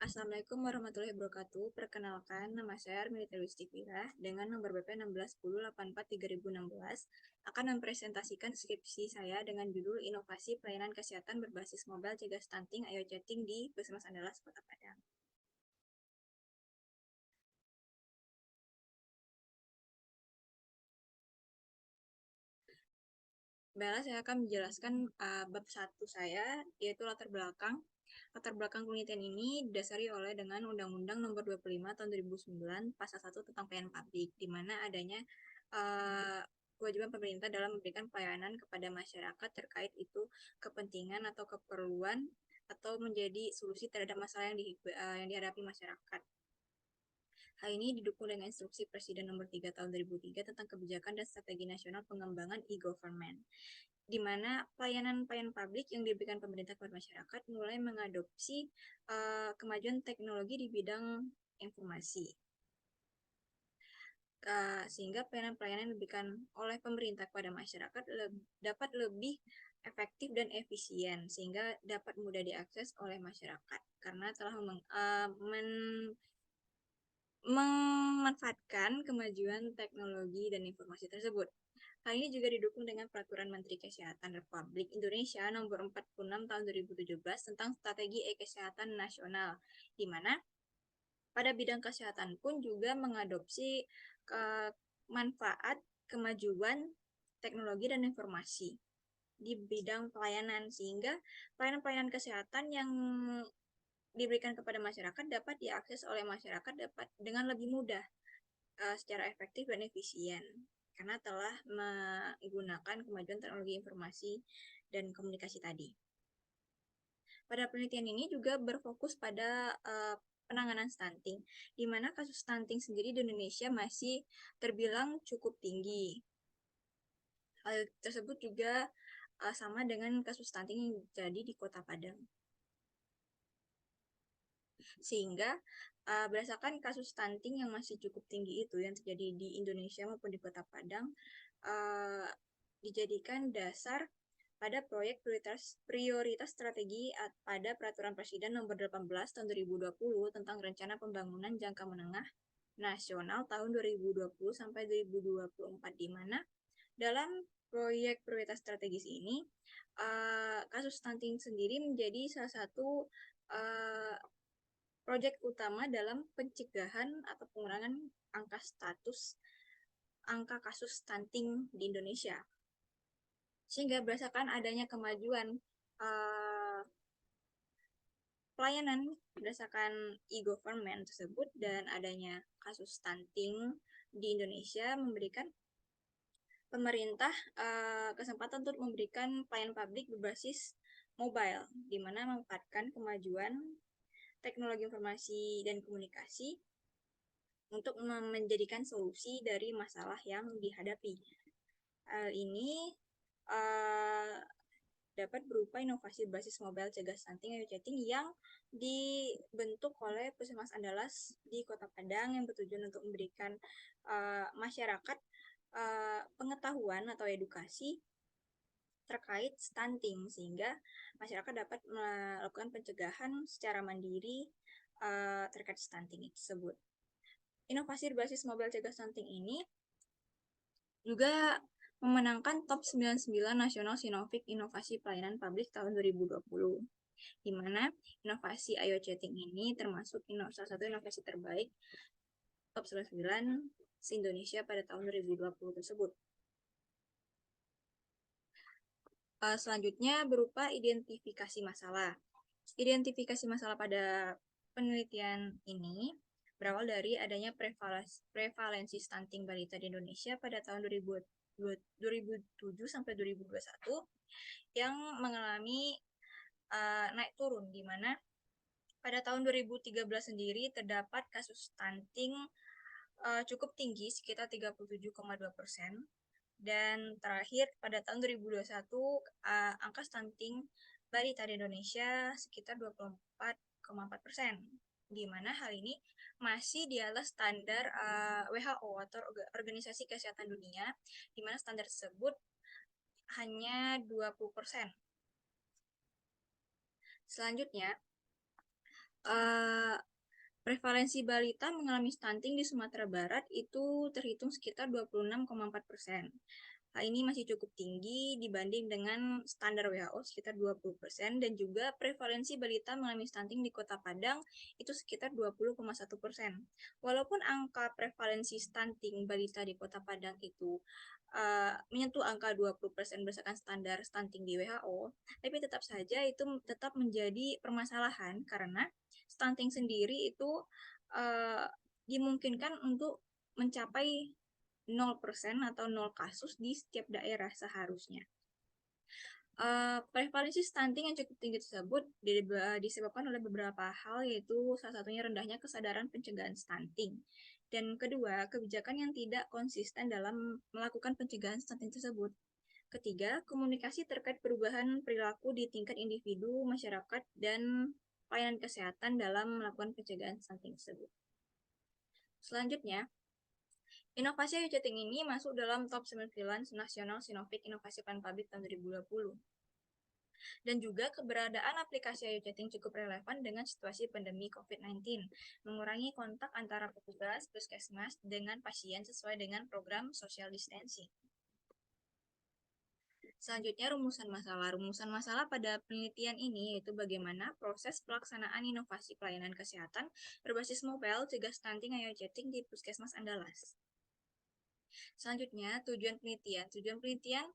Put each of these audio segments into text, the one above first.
Assalamualaikum warahmatullahi wabarakatuh. Perkenalkan, nama saya Armilita Wistikira dengan nomor BP 1610843016 akan mempresentasikan skripsi saya dengan judul Inovasi Pelayanan Kesehatan Berbasis Mobile Cegah Stunting Ayo Chatting di Puskesmas Andalas, Kota Padang. Baiklah, saya akan menjelaskan bab 1 saya, yaitu latar belakang. Latar belakang penelitian ini didasari oleh dengan Undang-Undang Nomor 25 Tahun 2009 Pasal 1 tentang pelayanan publik, di mana adanya kewajiban pemerintah dalam memberikan pelayanan kepada masyarakat terkait itu kepentingan atau keperluan atau menjadi solusi terhadap masalah yang dihadapi masyarakat. Hal ini didukung dengan Instruksi Presiden Nomor 3 Tahun 2003 tentang Kebijakan dan Strategi Nasional Pengembangan E-Government, di mana pelayanan-pelayanan publik yang diberikan pemerintah kepada masyarakat mulai mengadopsi kemajuan teknologi di bidang informasi. Sehingga pelayanan-pelayanan yang diberikan oleh pemerintah kepada masyarakat dapat lebih efektif dan efisien, sehingga dapat mudah diakses oleh masyarakat karena telah memanfaatkan kemajuan teknologi dan informasi tersebut. Hal ini juga didukung dengan Peraturan Menteri Kesehatan Republik Indonesia Nomor 46 Tahun 2017 tentang Strategi E-Kesehatan Nasional, di mana pada bidang kesehatan pun juga mengadopsi manfaat kemajuan teknologi dan informasi di bidang pelayanan, sehingga pelayanan-pelayanan kesehatan yang diberikan kepada masyarakat dapat diakses oleh masyarakat dengan lebih mudah, secara efektif dan efisien, karena telah menggunakan kemajuan teknologi informasi dan komunikasi tadi. Pada penelitian ini juga berfokus pada penanganan stunting, di mana kasus stunting sendiri di Indonesia masih terbilang cukup tinggi. Hal tersebut juga sama dengan kasus stunting yang terjadi di Kota Padang. Sehingga berdasarkan kasus stunting yang masih cukup tinggi itu yang terjadi di Indonesia maupun di Kota Padang, dijadikan dasar pada proyek prioritas strategi pada Peraturan Presiden Nomor 18 Tahun 2020 tentang Rencana Pembangunan Jangka Menengah Nasional tahun 2020 sampai 2024, di mana dalam proyek prioritas strategis ini kasus stunting sendiri menjadi salah satu proyek utama dalam pencegahan atau pengurangan angka kasus stunting di Indonesia. Sehingga berdasarkan adanya kemajuan pelayanan berdasarkan e-government tersebut dan adanya kasus stunting di Indonesia, memberikan pemerintah kesempatan untuk memberikan pelayanan publik berbasis mobile, di mana memanfaatkan kemajuan teknologi informasi dan komunikasi untuk menjadikan solusi dari masalah yang dihadapi. Hal ini dapat berupa inovasi berbasis mobile cegah stunting atau chatting yang dibentuk oleh Puskesmas Andalas di Kota Padang, yang bertujuan untuk memberikan masyarakat pengetahuan atau edukasi terkait stunting, sehingga masyarakat dapat melakukan pencegahan secara mandiri terkait stunting tersebut. Inovasi berbasis mobile cegah stunting ini juga memenangkan top 99 nasional Sinovic Inovasi Pelayanan Publik tahun 2020, di mana inovasi Ayo Chatting ini termasuk salah satu inovasi terbaik top 99 se-Indonesia pada tahun 2020 tersebut. Selanjutnya berupa identifikasi masalah. Identifikasi masalah pada penelitian ini berawal dari adanya prevalensi stunting balita di Indonesia pada tahun 2007 sampai 2021 yang mengalami naik turun, di mana pada tahun 2013 sendiri terdapat kasus stunting cukup tinggi sekitar 37,2%, dan terakhir pada tahun 2021 angka stunting balita di Indonesia sekitar 24,4%, di mana hal ini masih di atas standar WHO atau Organisasi Kesehatan Dunia, di mana standar tersebut hanya 20%. Selanjutnya, Uh, Prevalensi balita mengalami stunting di Sumatera Barat itu terhitung sekitar 26,4%. Hal ini masih cukup tinggi dibanding dengan standar WHO sekitar 20%, dan juga prevalensi balita mengalami stunting di Kota Padang itu sekitar 20,1%. Walaupun angka prevalensi stunting balita di Kota Padang itu menyentuh angka 20% berdasarkan standar stunting di WHO, tapi tetap saja itu tetap menjadi permasalahan karena stunting sendiri itu dimungkinkan untuk mencapai 0% atau 0 kasus di setiap daerah seharusnya. Prevalensi stunting yang cukup tinggi tersebut disebabkan oleh beberapa hal, yaitu salah satunya rendahnya kesadaran pencegahan stunting. Dan kedua, kebijakan yang tidak konsisten dalam melakukan pencegahan stunting tersebut. Ketiga, komunikasi terkait perubahan perilaku di tingkat individu, masyarakat, dan pelayanan kesehatan dalam melakukan pencegahan stunting tersebut. Selanjutnya, inovasi ayu chatting ini masuk dalam top 9 nasional Sinovac Inovasi Plan Publik tahun 2020. Dan juga keberadaan aplikasi ayu chatting cukup relevan dengan situasi pandemi COVID-19, mengurangi kontak antara petugas puskesmas dengan pasien sesuai dengan program social distancing. Selanjutnya, rumusan masalah. Rumusan masalah pada penelitian ini yaitu bagaimana proses pelaksanaan inovasi pelayanan kesehatan berbasis mobile cegah stunting ayu chatting di Puskesmas Andalas. Selanjutnya, tujuan penelitian. Tujuan penelitian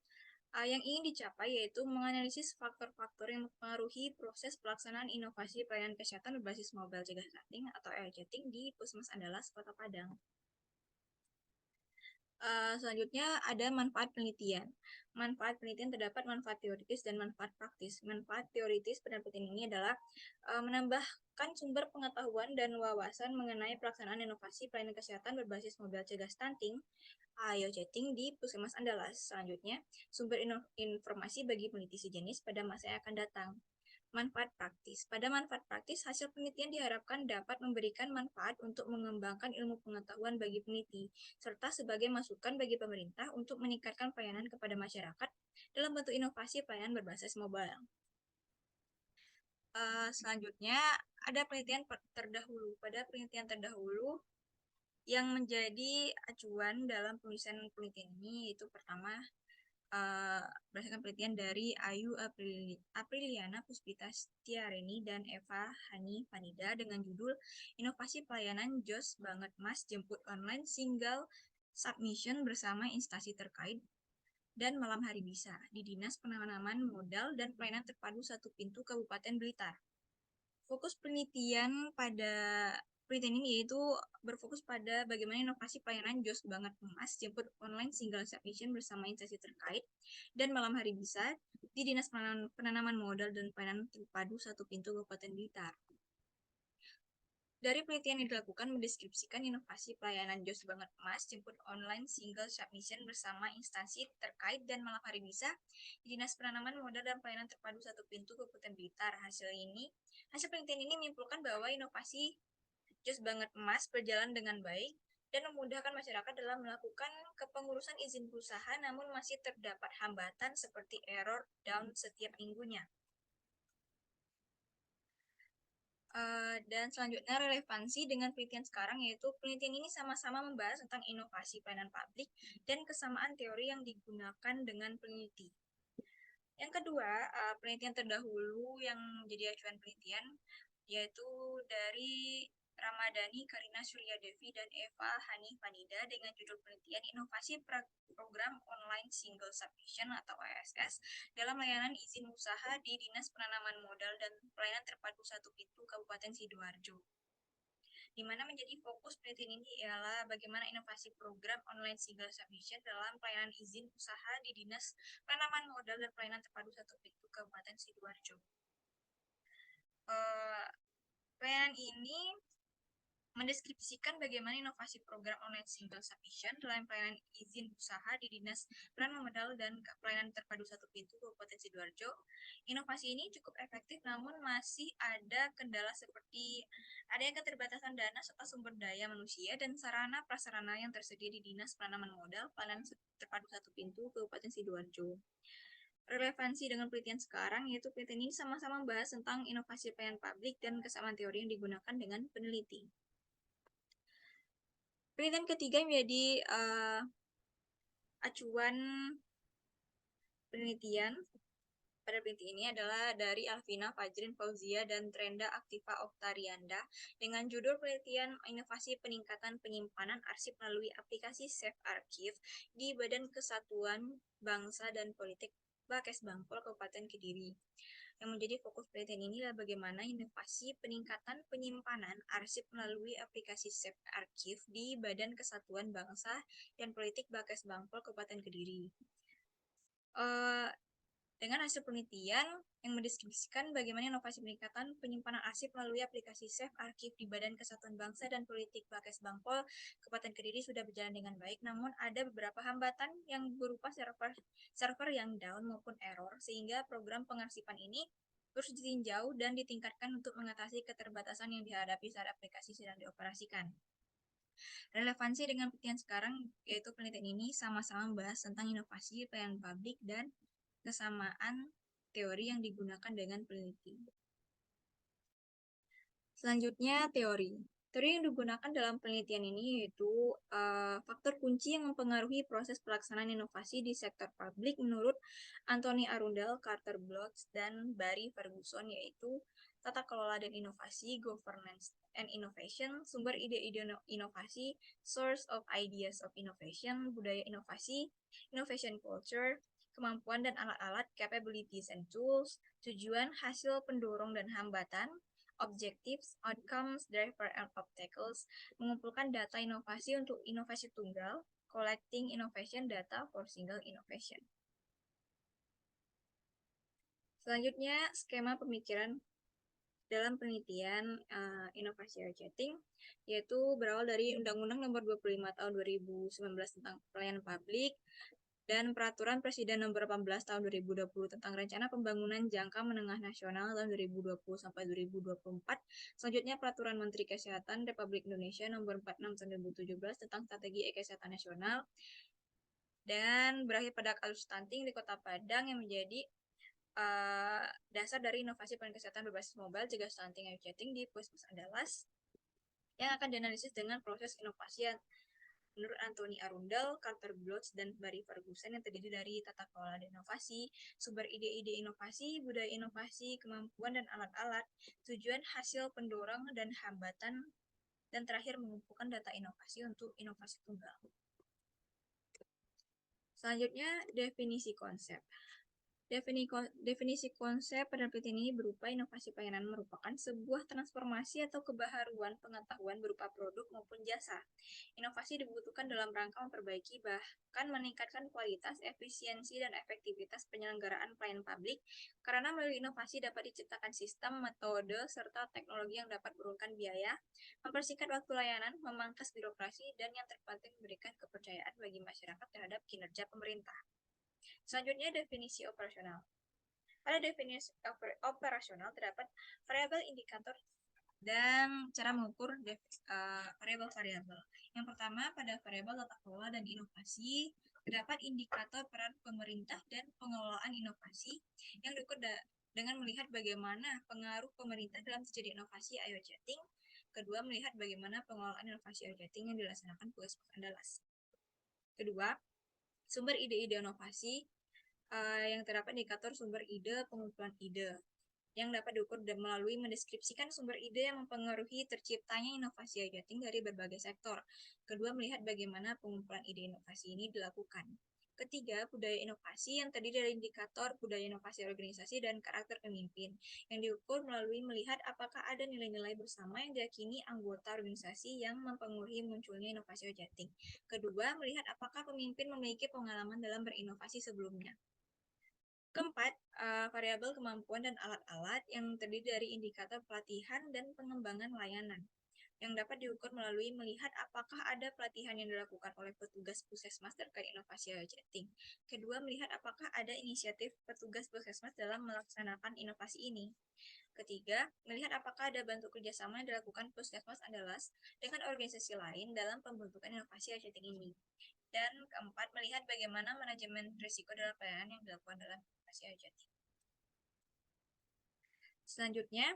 yang ingin dicapai yaitu menganalisis faktor-faktor yang mempengaruhi proses pelaksanaan inovasi pelayanan kesehatan berbasis mobile cegah stunting atau chatting di Puskesmas Andalas, Kota Padang. Selanjutnya ada manfaat penelitian. Manfaat penelitian terdapat manfaat teoritis dan manfaat praktis. Manfaat teoritis pada penelitian ini adalah menambahkan sumber pengetahuan dan wawasan mengenai pelaksanaan inovasi pelayanan kesehatan berbasis mobile cegah stunting ayo chatting di Puskesmas Andalas. Selanjutnya, sumber informasi bagi peneliti sejenis pada masa yang akan datang. Manfaat praktis. Pada manfaat praktis, hasil penelitian diharapkan dapat memberikan manfaat untuk mengembangkan ilmu pengetahuan bagi peneliti, serta sebagai masukan bagi pemerintah untuk meningkatkan pelayanan kepada masyarakat dalam bentuk inovasi pelayanan berbasis mobile. Selanjutnya, ada penelitian terdahulu. Pada penelitian terdahulu, yang menjadi acuan dalam penulisan penelitian ini itu pertama berdasarkan penelitian dari Ayu Apriliana Puspita Setiareni dan Eva Hani Panida dengan judul Inovasi Pelayanan Jos Banget Mas Jemput Online Single Submission bersama instansi terkait dan malam hari bisa di Dinas Penanaman Modal dan Pelayanan Terpadu Satu Pintu Kabupaten Blitar. Fokus penelitian pada penelitian ini yaitu berfokus pada bagaimana inovasi pelayanan Jos Banget Emas jemput online single submission bersama instansi terkait dan malam hari bisa di Dinas Penanaman Modal dan Pelayanan Terpadu Satu Pintu Kabupaten Blitar. Dari penelitian yang dilakukan mendeskripsikan inovasi pelayanan Jos Banget Emas jemput online single submission bersama instansi terkait dan malam hari bisa di Dinas Penanaman Modal dan Pelayanan Terpadu Satu Pintu Kabupaten Blitar. Hasil penelitian ini menyimpulkan bahwa inovasi Jos Banget Emas berjalan dengan baik dan memudahkan masyarakat dalam melakukan kepengurusan izin berusaha, namun masih terdapat hambatan seperti error down setiap minggunya. Dan selanjutnya relevansi dengan penelitian sekarang, yaitu penelitian ini sama-sama membahas tentang inovasi pelayanan publik dan kesamaan teori yang digunakan dengan peneliti. Yang kedua, penelitian terdahulu yang menjadi acuan penelitian yaitu dari Ramadhani Karina Surya Devi dan Eva Hani Panida dengan judul penelitian Inovasi Program Online Single Submission atau ISS dalam layanan izin usaha di Dinas Penanaman Modal dan Pelayanan Terpadu Satu Pintu Kabupaten Sidoarjo. Di mana menjadi fokus penelitian ini ialah bagaimana inovasi program online single submission dalam pelayanan izin usaha di Dinas Penanaman Modal dan Pelayanan Terpadu Satu Pintu Kabupaten Sidoarjo. Pelayanan ini mendeskripsikan bagaimana inovasi program online single submission dalam pelayanan izin usaha di Dinas Penanaman Modal dan Pelayanan Terpadu Satu Pintu Kabupaten Sidoarjo. Inovasi ini cukup efektif, namun masih ada kendala seperti adanya keterbatasan dana serta sumber daya manusia dan sarana prasarana yang tersedia di Dinas Penanaman Modal Pelayanan Terpadu Satu Pintu Kabupaten Sidoarjo. relevansi dengan penelitian sekarang, yaitu penelitian ini sama-sama membahas tentang inovasi pelayanan publik dan kesamaan teori yang digunakan dengan peneliti. Penelitian ketiga menjadi acuan penelitian pada peneliti ini adalah dari Alvina Fajrin Fauzia dan Trenda Aktiva Oktarianda dengan judul penelitian inovasi peningkatan penyimpanan arsip melalui aplikasi Safe Archive di Badan Kesatuan Bangsa dan Politik Bakes Bangpol Kabupaten Kediri. Yang menjadi fokus penelitian ini adalah bagaimana inovasi peningkatan penyimpanan arsip melalui aplikasi Safe Archive di Badan Kesatuan Bangsa dan Politik Bakes Bangpol Kabupaten Kediri. Dengan hasil penelitian yang mendeskripsikan bagaimana inovasi peningkatan penyimpanan arsip melalui aplikasi Safe Archive di Badan Kesatuan Bangsa dan Politik Bakes Bangpol Kabupaten Kediri sudah berjalan dengan baik, namun ada beberapa hambatan yang berupa server yang down maupun error, sehingga program pengarsipan ini terus ditinjau dan ditingkatkan untuk mengatasi keterbatasan yang dihadapi saat aplikasi sedang dioperasikan. Relevansi dengan penelitian sekarang, yaitu penelitian ini sama-sama membahas tentang inovasi pelayanan publik dan kesamaan teori yang digunakan dengan peneliti. Selanjutnya, teori. Teori yang digunakan dalam penelitian ini yaitu faktor kunci yang mempengaruhi proses pelaksanaan inovasi di sektor publik menurut Anthony Arundel, Carter Blotz, dan Barry Ferguson, yaitu tata kelola dan inovasi, governance and innovation, sumber ide-ide inovasi, source of ideas of innovation, budaya inovasi, innovation culture, kemampuan dan alat-alat, capabilities and tools, tujuan, hasil, pendorong dan hambatan, objectives, outcomes, driver and obstacles, mengumpulkan data inovasi untuk inovasi tunggal, collecting innovation data for single innovation. Selanjutnya, skema pemikiran dalam penelitian inovasi budgeting, yaitu berawal dari Undang-Undang Nomor 25 Tahun 2019 tentang pelayanan publik, dan Peraturan Presiden Nomor 18 Tahun 2020 tentang Rencana Pembangunan Jangka Menengah Nasional tahun 2020 sampai 2024. Selanjutnya Peraturan Menteri Kesehatan Republik Indonesia Nomor 46 Tahun 2017 tentang Strategi E-Kesehatan Nasional, dan berakhir pada kasus stunting di Kota Padang yang menjadi dasar dari inovasi pelayanan kesehatan berbasis mobile cegah stunting and chatting di Puskesmas Andalas, yang akan dianalisis dengan proses inovasi yang menurut Anthony Arundel, Carter Blotz, dan Barry Ferguson yang terdiri dari tata kelola dan inovasi, sumber ide-ide inovasi, budaya inovasi, kemampuan dan alat-alat, tujuan, hasil, pendorong, dan hambatan, dan terakhir mengumpulkan data inovasi untuk inovasi tunggal. Selanjutnya, definisi konsep. Definisi konsep pada penelitian ini berupa inovasi pelayanan merupakan sebuah transformasi atau kebaharuan pengetahuan berupa produk maupun jasa. Inovasi dibutuhkan dalam rangka memperbaiki bahkan meningkatkan kualitas, efisiensi, dan efektivitas penyelenggaraan pelayanan publik, karena melalui inovasi dapat diciptakan sistem, metode, serta teknologi yang dapat menurunkan biaya, mempersingkat waktu layanan, memangkas birokrasi, dan yang terpenting memberikan kepercayaan bagi masyarakat terhadap kinerja pemerintah. Selanjutnya, definisi operasional. Pada definisi operasional terdapat variabel indikator dan cara mengukur variabel-variabel. Yang pertama, pada variabel tata kelola dan inovasi, terdapat indikator peran pemerintah dan pengelolaan inovasi yang diukur dengan melihat bagaimana pengaruh pemerintah dalam terjadi inovasi IoT. Kedua, melihat bagaimana pengelolaan inovasi IoT yang dilaksanakan Puskesmas Andalas. Kedua, sumber ide-ide inovasi yang terdapat indikator sumber ide, pengumpulan ide, yang dapat diukur melalui mendeskripsikan sumber ide yang mempengaruhi terciptanya inovasi IoT dari berbagai sektor. Kedua, melihat bagaimana pengumpulan ide inovasi ini dilakukan. Ketiga, budaya inovasi yang terdiri dari indikator budaya inovasi organisasi dan karakter pemimpin, yang diukur melalui melihat apakah ada nilai-nilai bersama yang diyakini anggota organisasi yang mempengaruhi munculnya inovasi IoT. Kedua, melihat apakah pemimpin memiliki pengalaman dalam berinovasi sebelumnya. Keempat, variabel kemampuan dan alat-alat yang terdiri dari indikator pelatihan dan pengembangan layanan, yang dapat diukur melalui melihat apakah ada pelatihan yang dilakukan oleh petugas puskesmas terkait inovasi IoT. Kedua, melihat apakah ada inisiatif petugas puskesmas dalam melaksanakan inovasi ini. Ketiga, melihat apakah ada bentuk kerjasama yang dilakukan Puskesmas Andalas dengan organisasi lain dalam pembentukan inovasi IoT ini. Dan keempat, melihat bagaimana manajemen risiko dalam pelayanan yang dilakukan dalam inovasi IoT. Selanjutnya,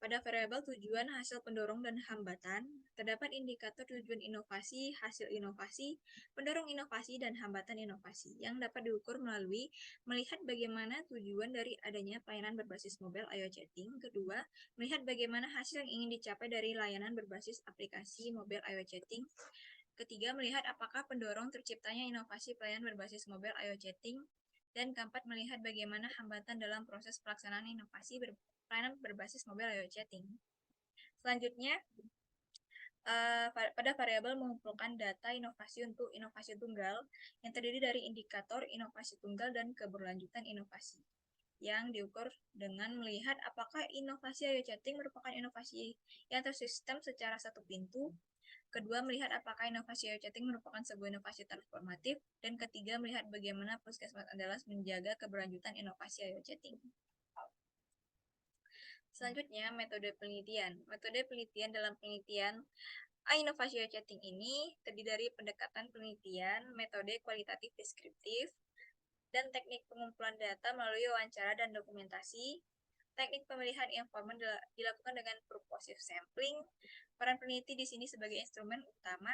pada variabel tujuan, hasil pendorong, dan hambatan, terdapat indikator tujuan inovasi, hasil inovasi, pendorong inovasi, dan hambatan inovasi yang dapat diukur melalui melihat bagaimana tujuan dari adanya pelayanan berbasis mobile IO chatting. Kedua, melihat bagaimana hasil yang ingin dicapai dari layanan berbasis aplikasi mobile IO chatting. Ketiga, melihat apakah pendorong terciptanya inovasi pelayanan berbasis mobile IO chatting. Dan keempat, melihat bagaimana hambatan dalam proses pelaksanaan inovasi pelayanan berbasis mobile IO chatting. Selanjutnya, pada variabel mengumpulkan data inovasi untuk inovasi tunggal yang terdiri dari indikator inovasi tunggal dan keberlanjutan inovasi yang diukur dengan melihat apakah inovasi IO chatting merupakan inovasi yang tersistem secara satu pintu. Kedua, melihat apakah inovasi IO chatting merupakan sebuah inovasi transformatif. Dan ketiga, melihat bagaimana Puskesmas Andalas menjaga keberlanjutan inovasi IO chatting. Selanjutnya, metode penelitian. Metode penelitian dalam penelitian inovasi IO chatting ini terdiri dari pendekatan penelitian, metode kualitatif deskriptif, dan teknik pengumpulan data melalui wawancara dan dokumentasi. Teknik pemilihan informan dilakukan dengan purposive sampling. Peran peneliti di sini sebagai instrumen utama.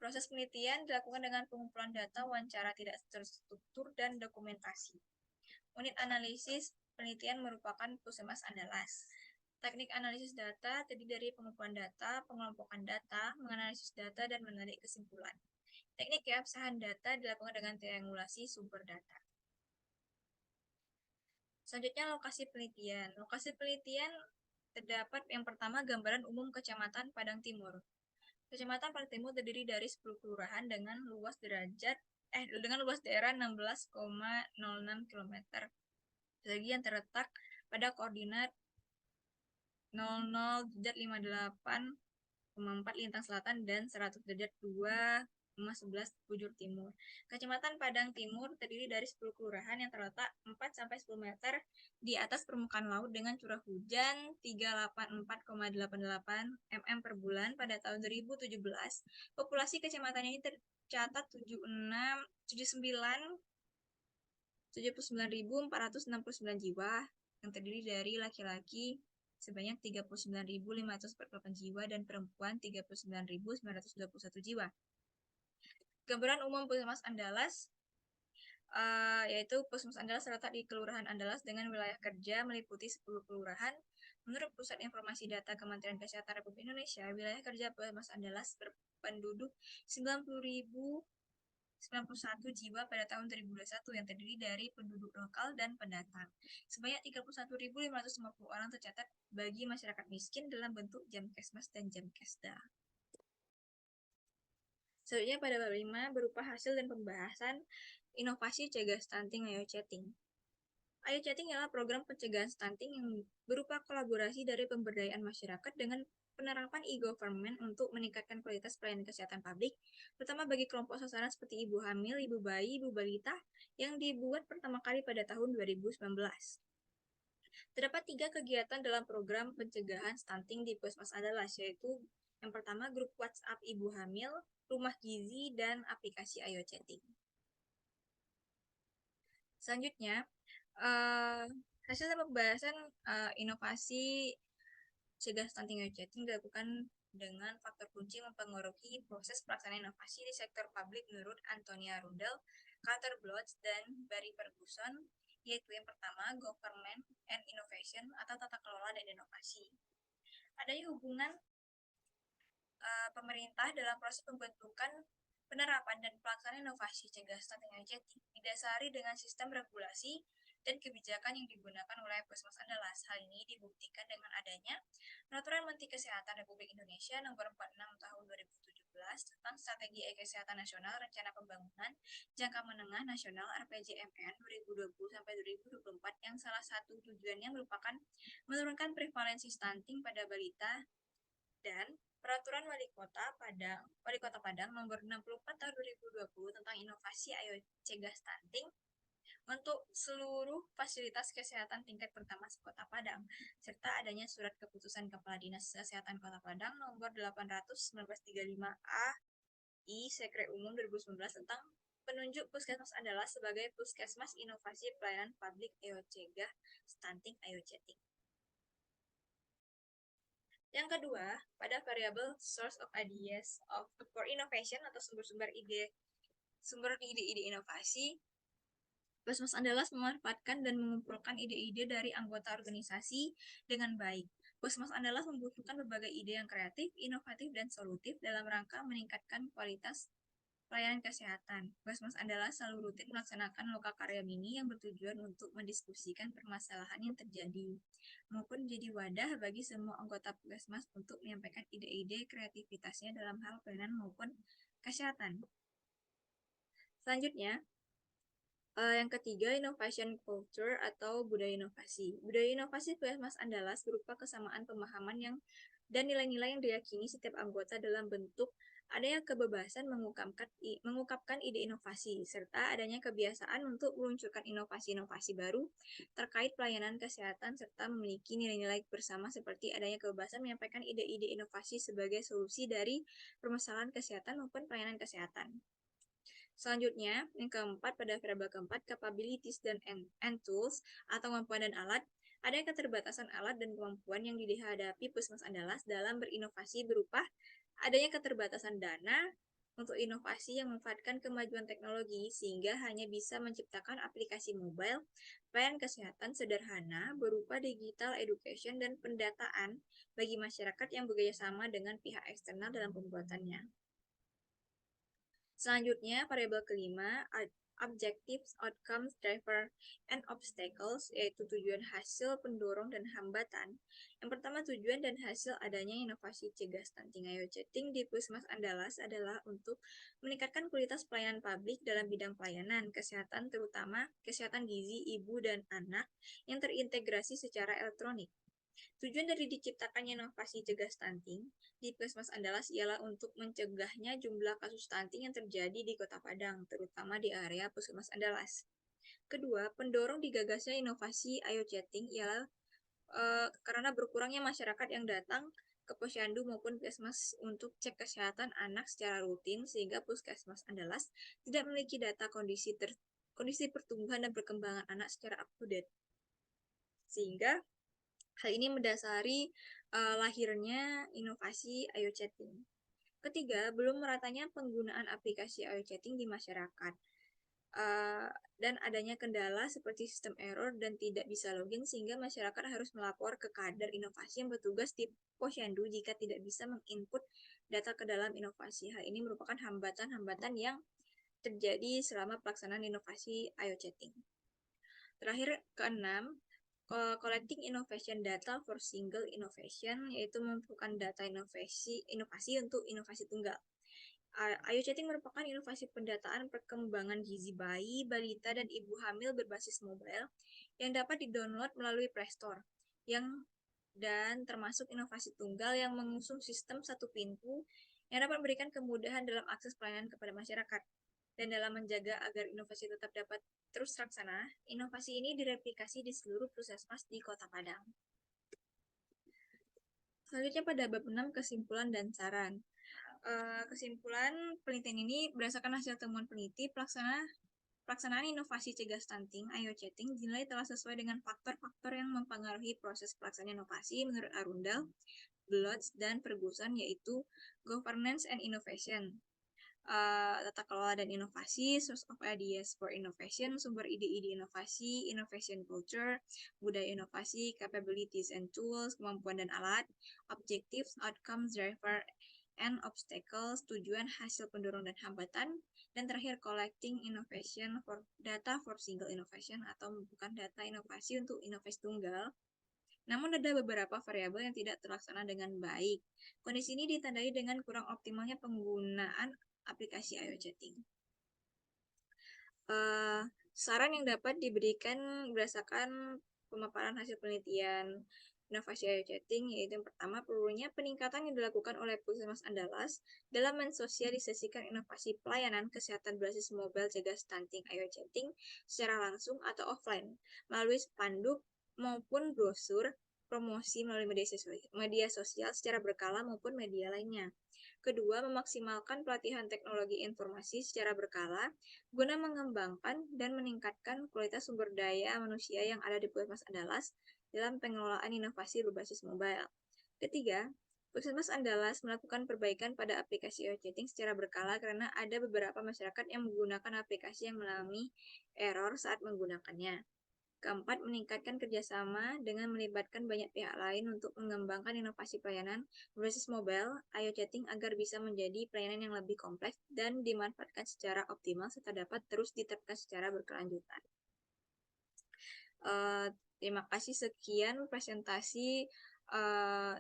Proses penelitian dilakukan dengan pengumpulan data, wawancara tidak terstruktur, dan dokumentasi. Unit analisis penelitian merupakan Puskesmas Andalas. Teknik analisis data terdiri dari pengumpulan data, pengelompokan data, menganalisis data, dan menarik kesimpulan. Teknik keabsahan data dilakukan dengan triangulasi sumber data. Selanjutnya, lokasi penelitian. Lokasi penelitian terdapat yang pertama gambaran umum Kecamatan Padang Timur. Kecamatan Padang Timur terdiri dari 10 kelurahan dengan luas daerah 16,06 km persegi yang terletak pada koordinat 00,58,4 lintang selatan dan 100,2,11 bujur timur. Kecamatan Padang Timur terdiri dari 10 kelurahan yang terletak 4-10 meter di atas permukaan laut dengan curah hujan 384,88 mm per bulan pada tahun 2017. Populasi kecamatan ini tercatat 79.469 jiwa yang terdiri dari laki-laki sebanyak 39.548 jiwa dan perempuan 39.921 jiwa. Gambaran umum Puskesmas Andalas yaitu Puskesmas Andalas terletak di Kelurahan Andalas dengan wilayah kerja meliputi 10 kelurahan. Menurut Pusat Informasi Data Kementerian Kesehatan Republik Indonesia, wilayah kerja Puskesmas Andalas berpenduduk 90.091 jiwa pada tahun 2021 yang terdiri dari penduduk lokal dan pendatang. Sebanyak 31.550 orang tercatat bagi masyarakat miskin dalam bentuk Jamkesmas dan Jamkesda. Selanjutnya pada bab 5 berupa hasil dan pembahasan inovasi cegah stunting IO chatting. IO chatting adalah program pencegahan stunting yang berupa kolaborasi dari pemberdayaan masyarakat dengan penerapan e-government untuk meningkatkan kualitas pelayanan kesehatan publik, terutama bagi kelompok sasaran seperti ibu hamil, ibu bayi, ibu balita, yang dibuat pertama kali pada tahun 2019. Terdapat 3 kegiatan dalam program pencegahan stunting di Puskesmas Andalas, yaitu yang pertama grup WhatsApp ibu hamil, rumah gizi, dan aplikasi IO chatting. Selanjutnya, hasil pembahasan inovasi cegah stunting IO chatting dilakukan dengan faktor kunci mempengaruhi proses pelaksanaan inovasi di sektor publik menurut Antonia Rundel, Carter Bloch, dan Barry Ferguson, yaitu yang pertama, Government and Innovation atau tata kelola dan inovasi. Adanya hubungan pemerintah dalam proses pembentukan, penerapan, dan pelaksanaan inovasi cegah stunting IO chatting didasari dengan sistem regulasi dan kebijakan yang digunakan oleh Puskesmas Andalas. Hal ini dibuktikan dengan adanya Peraturan Menteri Kesehatan Republik Indonesia Nomor 46 Tahun 2017 tentang Strategi E-Kesehatan Nasional Rencana Pembangunan Jangka Menengah Nasional RPJMN 2020-2024 yang salah satu tujuannya merupakan menurunkan prevalensi stunting pada balita, dan Peraturan Wali Kota Padang Nomor 64 Tahun 2020 tentang Inovasi IO Cegah Stunting untuk seluruh fasilitas kesehatan tingkat pertama Kota Padang, serta adanya surat keputusan Kepala Dinas Kesehatan Kota Padang nomor 800/1935 A I Sekre Umum 2019 tentang penunjuk Puskesmas Andalas sebagai Puskesmas Inovasi Pelayanan Publik Ayo Cegah Stunting Ayo Chatting. Yang kedua, pada variabel source of ideas for innovation atau sumber ide-ide inovasi, Puskesmas Andalas memanfaatkan dan mengumpulkan ide-ide dari anggota organisasi dengan baik. Puskesmas Andalas membutuhkan berbagai ide yang kreatif, inovatif, dan solutif dalam rangka meningkatkan kualitas pelayanan kesehatan. Puskesmas Andalas selalu rutin melaksanakan lokakarya mini yang bertujuan untuk mendiskusikan permasalahan yang terjadi, maupun menjadi wadah bagi semua anggota Puskesmas untuk menyampaikan ide-ide kreativitasnya dalam hal pelayanan maupun kesehatan. Selanjutnya, yang ketiga, innovation culture atau budaya inovasi. Budaya inovasi Puskesmas Andalas berupa kesamaan pemahaman dan nilai-nilai yang diyakini setiap anggota dalam bentuk adanya kebebasan mengungkapkan ide inovasi, serta adanya kebiasaan untuk meluncurkan inovasi-inovasi baru terkait pelayanan kesehatan, serta memiliki nilai-nilai bersama seperti adanya kebebasan menyampaikan ide-ide inovasi sebagai solusi dari permasalahan kesehatan maupun pelayanan kesehatan. Selanjutnya, yang keempat, pada variabel keempat, capabilities and tools atau kemampuan dan alat, ada keterbatasan alat dan kemampuan yang dihadapi Puskesmas Andalas dalam berinovasi berupa adanya keterbatasan dana untuk inovasi yang memanfaatkan kemajuan teknologi sehingga hanya bisa menciptakan aplikasi mobile pelayanan kesehatan sederhana berupa digital education dan pendataan bagi masyarakat yang bekerja sama dengan pihak eksternal dalam pembuatannya. Selanjutnya, variabel kelima, objectives, outcomes, driver, and obstacles, yaitu tujuan, hasil, pendorong, dan hambatan. Yang pertama, tujuan dan hasil adanya inovasi cegah stunting Ayo Chatting di Puskesmas Andalas adalah untuk meningkatkan kualitas pelayanan publik dalam bidang pelayanan kesehatan, terutama kesehatan gizi ibu dan anak yang terintegrasi secara elektronik. Tujuan dari diciptakannya inovasi cegah stunting di Puskesmas Andalas ialah untuk mencegahnya jumlah kasus stunting yang terjadi di Kota Padang, terutama di area Puskesmas Andalas. Kedua, pendorong digagasnya inovasi Ayo Chatting ialah karena berkurangnya masyarakat yang datang ke posyandu maupun puskesmas untuk cek kesehatan anak secara rutin, sehingga Puskesmas Andalas tidak memiliki data kondisi pertumbuhan dan perkembangan anak secara up to date. Sehingga hal ini mendasari lahirnya inovasi Ayo Chatting. Ketiga, belum meratanya penggunaan aplikasi Ayo Chatting di masyarakat. Dan adanya kendala seperti sistem error dan tidak bisa login sehingga masyarakat harus melapor ke kader inovasi yang bertugas di posyandu jika tidak bisa menginput data ke dalam inovasi. Hal ini merupakan hambatan-hambatan yang terjadi selama pelaksanaan inovasi Ayo Chatting. Terakhir, keenam, collecting innovation data for single innovation, yaitu mengumpulkan data inovasi untuk inovasi tunggal. Ayo Chatting merupakan inovasi pendataan perkembangan gizi bayi, balita, dan ibu hamil berbasis mobile yang dapat di-download melalui Play Store. Dan termasuk inovasi tunggal yang mengusung sistem satu pintu yang dapat memberikan kemudahan dalam akses pelayanan kepada masyarakat. Dan dalam menjaga agar inovasi tetap dapat terus terlaksana, inovasi ini direplikasi di seluruh puskesmas di Kota Padang. Selanjutnya pada bab 6, kesimpulan dan saran. Kesimpulan penelitian ini berdasarkan hasil temuan peneliti, pelaksanaan inovasi cegah stunting Ayo Chatting dinilai telah sesuai dengan faktor-faktor yang mempengaruhi proses pelaksanaan inovasi menurut Arundel, Glotz, dan Ferguson, yaitu governance and innovation, tata kelola dan inovasi, source of ideas for innovation, sumber ide-ide inovasi, innovation culture, budaya inovasi, capabilities and tools, kemampuan dan alat, objectives, outcomes, driver, and obstacles, tujuan, hasil, pendorong, dan hambatan, dan terakhir collecting innovation for data for single innovation atau bukan data inovasi untuk inovasi tunggal. Namun ada beberapa variabel yang tidak terlaksana dengan baik. Kondisi ini ditandai dengan kurang optimalnya penggunaan aplikasi Ayo Chatting. Saran yang dapat diberikan berdasarkan pemaparan hasil penelitian inovasi Ayo Chatting, yaitu yang pertama, perlunya peningkatan yang dilakukan oleh Puskesmas Andalas dalam mensosialisasikan inovasi pelayanan kesehatan berbasis mobile cegah stunting Ayo Chatting secara langsung atau offline melalui spanduk maupun brosur promosi melalui media sosial secara berkala maupun media lainnya. Kedua, memaksimalkan pelatihan teknologi informasi secara berkala guna mengembangkan dan meningkatkan kualitas sumber daya manusia yang ada di Puskesmas Andalas dalam pengelolaan inovasi berbasis mobile. Ketiga, Puskesmas Andalas melakukan perbaikan pada aplikasi chatting secara berkala karena ada beberapa masyarakat yang menggunakan aplikasi yang mengalami error saat menggunakannya. Keempat, meningkatkan kerjasama dengan melibatkan banyak pihak lain untuk mengembangkan inovasi pelayanan berbasis mobile, chatting agar bisa menjadi pelayanan yang lebih kompleks dan dimanfaatkan secara optimal serta dapat terus diterapkan secara berkelanjutan. Terima kasih, sekian presentasi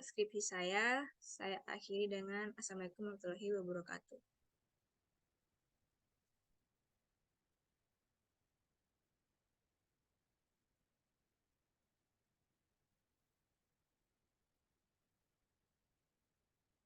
skripsi saya. Saya akhiri dengan Assalamualaikum warahmatullahi wabarakatuh.